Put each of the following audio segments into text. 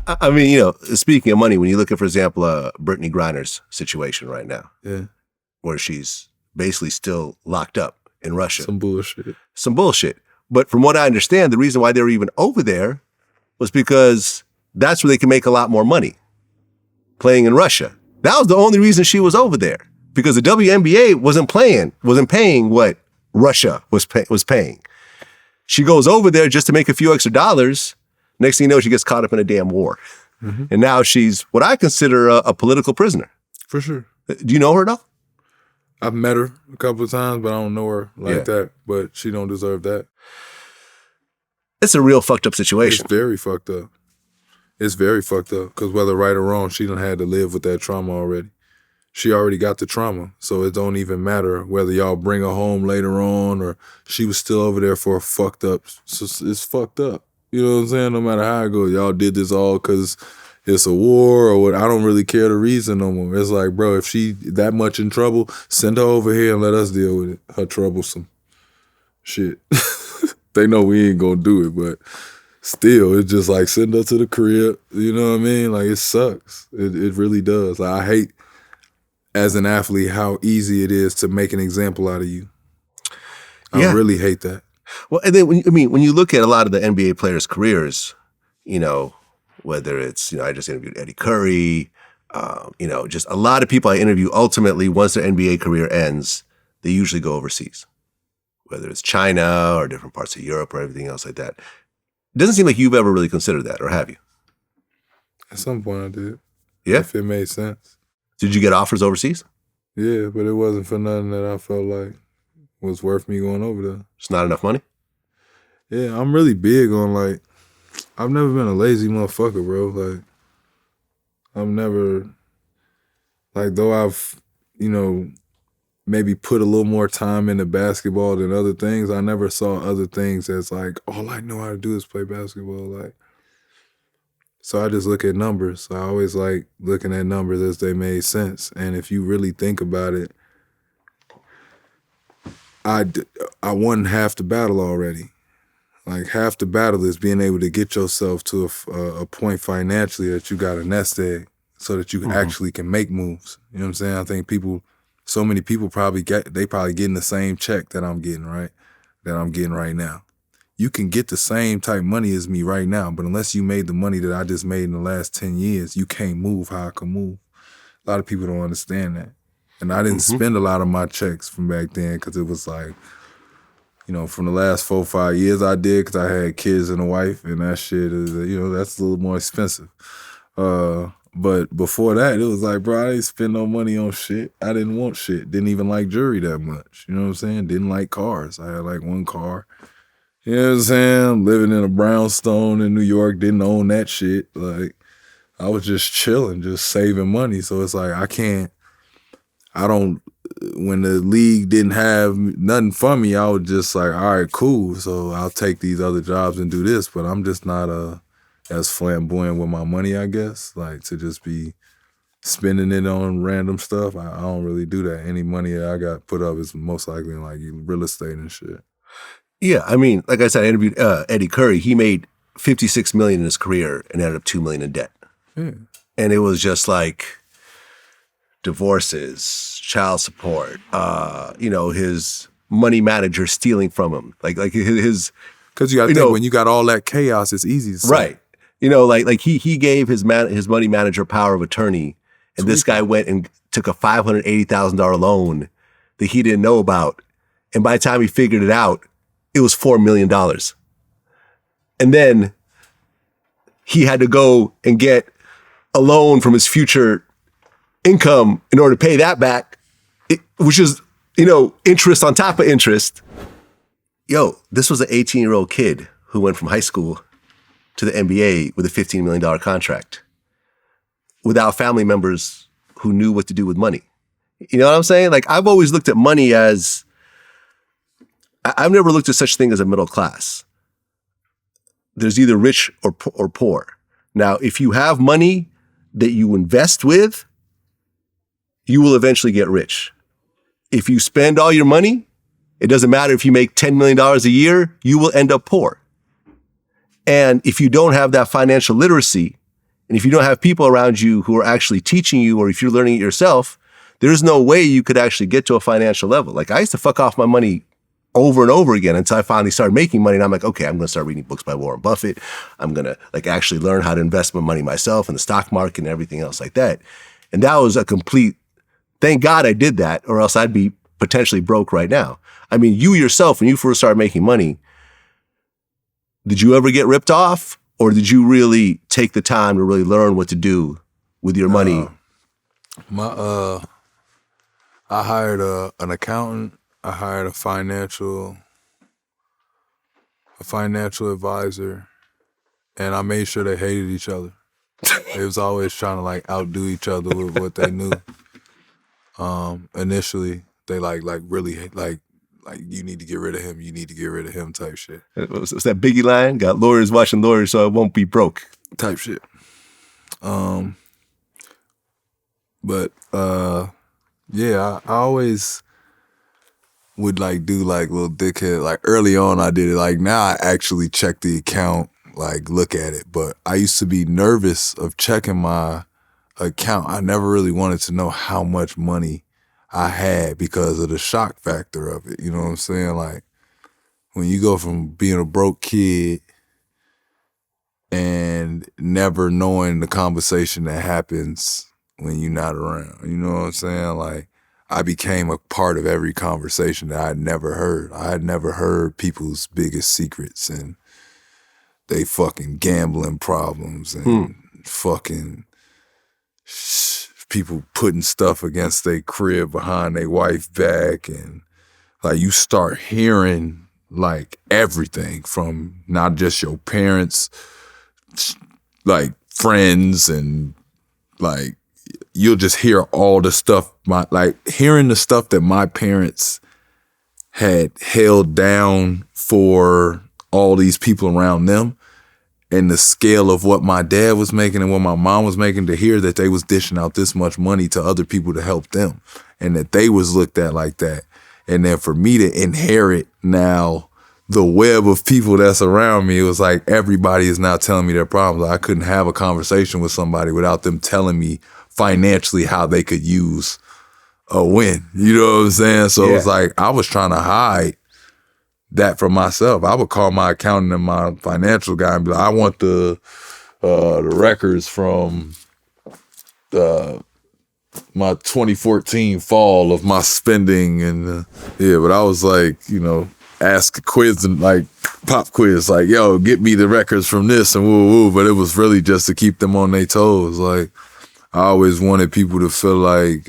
I mean, speaking of money, when you look at, for example, Britney Griner's situation right now, where she's basically still locked up in Russia. Some bullshit. But from what I understand, the reason why they were even over there was because that's where they can make a lot more money, playing in Russia. That was the only reason she was over there, because the WNBA wasn't paying what Russia was paying. She goes over there just to make a few extra dollars. Next thing you know, she gets caught up in a damn war. Mm-hmm. And now she's what I consider a political prisoner. For sure. Do you know her, though? I've met her a couple of times, but I don't know her like that. But she don't deserve that. It's a real fucked up situation. It's very fucked up. It's very fucked up, because whether right or wrong, she done had to live with that trauma already. She already got the trauma, so it don't even matter whether y'all bring her home later on or she was still over there for a fucked up. So it's fucked up. You know what I'm saying? No matter how it goes, y'all did this all because it's a war or what. I don't really care the reason no more. It's like, bro, if she that much in trouble, send her over here and let us deal with it. Her troublesome shit. They know we ain't gonna do it, but still, it's just like send her to the crib. You know what I mean? Like, it sucks. It really does. Like, I hate, as an athlete, how easy it is to make an example out of you. I really hate that. Well, and then when you look at a lot of the NBA players' careers, whether it's, I just interviewed Eddie Curry, just a lot of people I interview, ultimately, once their NBA career ends, they usually go overseas, whether it's China or different parts of Europe or everything else like that. It doesn't seem like you've ever really considered that, or have you? At some point I did. Yeah? If it made sense. Did you get offers overseas? Yeah, but it wasn't for nothing that I felt like was worth me going over there. It's not enough money? Yeah, I'm really big on, like, I've never been a lazy motherfucker, bro. Like, I've never, like, though I've, maybe put a little more time into basketball than other things, I never saw other things as like, all I know how to do is play basketball. Like, so I just look at numbers. I always like looking at numbers as they made sense. And if you really think about it, I won half the battle already. Like, half the battle is being able to get yourself to a point financially that you got a nest egg so that you actually can make moves. You know what I'm saying? I think so many people probably getting the same check that I'm getting, right? That I'm getting right now. You can get the same type money as me right now, but unless you made the money that I just made in the last 10 years, you can't move how I can move. A lot of people don't understand that. And I didn't spend a lot of my checks from back then because it was like, from the last 4 or 5 years I did, because I had kids and a wife, and that shit is, that's a little more expensive. But before that, it was like, bro, I didn't spend no money on shit. I didn't want shit. Didn't even like jewelry that much. You know what I'm saying? Didn't like cars. I had like one car. You know what I'm saying? Living in a brownstone in New York, didn't own that shit. Like, I was just chilling, just saving money. So it's like, when the league didn't have nothing for me, I was just like, all right, cool. So I'll take these other jobs and do this. But I'm just not as flamboyant with my money, I guess. Like, to just be spending it on random stuff, I don't really do that. Any money that I got put up is most likely in like real estate and shit. Yeah, I mean, like I said, I interviewed Eddie Curry. He made $56 million in his career and ended up $2 million in debt. And it was just like divorces, child support, his money manager stealing from him. Like his... Because you got to think, when you got all that chaos, it's easy to say. Right. Like he gave his money manager power of attorney, and this guy went and took a $580,000 loan that he didn't know about. And by the time he figured it out, it was $4 million. And then he had to go and get a loan from his future income in order to pay that back, which is, interest on top of interest. This was an 18-year-old kid who went from high school to the NBA with a $15 million contract without family members who knew what to do with money. You know what I'm saying? Like, I've always looked at money as, I've never looked at such thing as a middle class. There's either rich or poor. Now, if you have money that you invest with, you will eventually get rich. If you spend all your money, it doesn't matter if you make $10 million a year, you will end up poor. And if you don't have that financial literacy And if you don't have people around you who are actually teaching you, or if you're learning it yourself, there's no way you could actually get to a financial level. Like I used to fuck off my money over and over again until I finally started making money. And I'm like, okay, I'm going to start reading books by Warren Buffett. I'm going to like actually learn how to invest my money myself in the stock market and everything else like that. And that was a complete, thank God I did that, or else I'd be potentially broke right now. I mean, you yourself, when you first started making money, did you ever get ripped off, or did you really take the time to really learn what to do with your money? I hired an accountant. I hired a financial advisor, and I made sure they hated each other. They was always trying to like outdo each other with what they knew. Initially, they like really like you need to get rid of him. You need to get rid of him type shit. Was that Biggie line? Got lawyers watching lawyers, so I won't be broke. Type shit. Yeah, I always would like do like little dickhead. Like early on I did it. Like now I actually check the account, like look at it. But I used to be nervous of checking my account. I never really wanted to know how much money I had because of the shock factor of it. You know what I'm saying? Like when you go from being a broke kid and never knowing the conversation that happens when you're not around. You know what I'm saying? Like I became a part of every conversation that I had never heard. I had never heard people's biggest secrets and they fucking gambling problems and fucking people putting stuff against their crib behind their wife back. And like you start hearing like everything from not just your parents, like friends, and like you'll just hear all the stuff, hearing the stuff that my parents had held down for all these people around them, and the scale of what my dad was making and what my mom was making, to hear that they was dishing out this much money to other people to help them, and that they was looked at like that. And then for me to inherit now the web of people that's around me, it was like everybody is now telling me their problems. I couldn't have a conversation with somebody without them telling me financially how they could use a win. You know what I'm saying? So It was like I was trying to hide that from myself. I would call my accountant and my financial guy and be like, I want the records from my 2014 fall of my spending. And but I was like, ask a quiz and like pop quiz, like, yo, get me the records from this and woo woo. But it was really just to keep them on their toes. Like I always wanted people to feel like,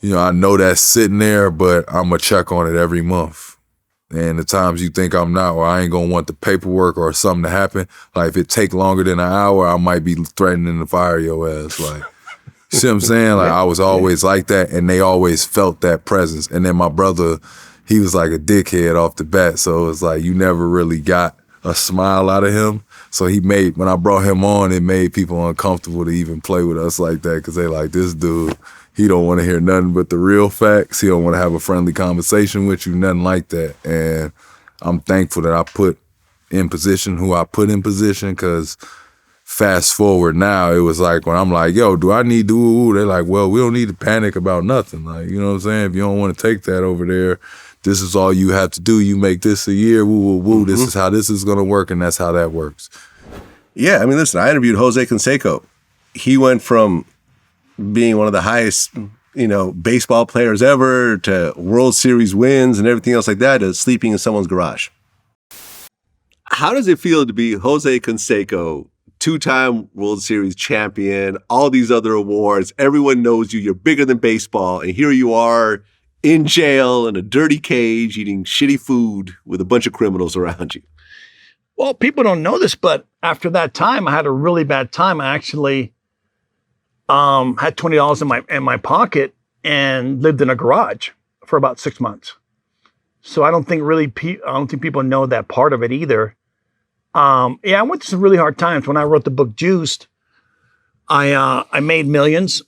I know that's sitting there, but I'm going to check on it every month. And the times you think I'm not, or I ain't going to want the paperwork or something to happen, like if it take longer than an hour, I might be threatening to fire your ass. Like, see what I'm saying? Like I was always like that, and they always felt that presence. And then my brother, he was like a dickhead off the bat. So it was like you never really got a smile out of him. So when I brought him on, it made people uncomfortable to even play with us like that, because they like, this dude, he don't want to hear nothing but the real facts. He don't want to have a friendly conversation with you, nothing like that. And I'm thankful that I put in position who I put in position, because fast forward now, it was like when I'm like, yo, do I need to woo-woo? They're like, well, we don't need to panic about nothing. Like, you know what I'm saying? If you don't want to take that over there, this is all you have to do. You make this a year, woo, woo, woo. This is how this is going to work, and that's how that works. Yeah, I mean, listen, I interviewed Jose Canseco. He went from being one of the highest, baseball players ever to World Series wins and everything else like that to sleeping in someone's garage. How does it feel to be Jose Canseco, two-time World Series champion, all these other awards? Everyone knows you. You're bigger than baseball. And here you are in jail in a dirty cage eating shitty food with a bunch of criminals around you. Well, people don't know this, but after that time, I had a really bad time. I actually had $20 in my pocket and lived in a garage for about 6 months. So I don't think people know that part of it either. I went through some really hard times. When I wrote the book Juiced, I made millions,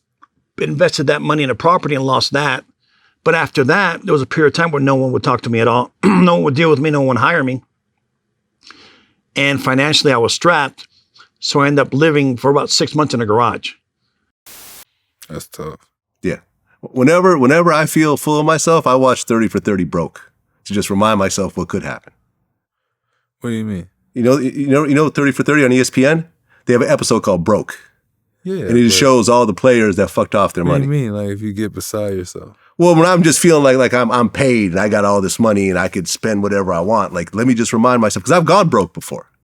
invested that money in a property and lost that. But after that, there was a period of time where no one would talk to me at all. No one would deal with me. No one would hire me. And financially, I was strapped. So I ended up living for about 6 months in a garage. That's tough. Yeah. Whenever I feel full of myself, I watch 30 for 30 broke to just remind myself what could happen. What do you mean? You know 30 for 30 on ESPN? They have an episode called Broke. Yeah. And it just shows all the players that fucked off their What money. do you mean? Like if you get beside yourself? Well, when I'm just feeling like I'm paid and I got all this money and I could spend whatever I want, like let me just remind myself, because I've gone broke before.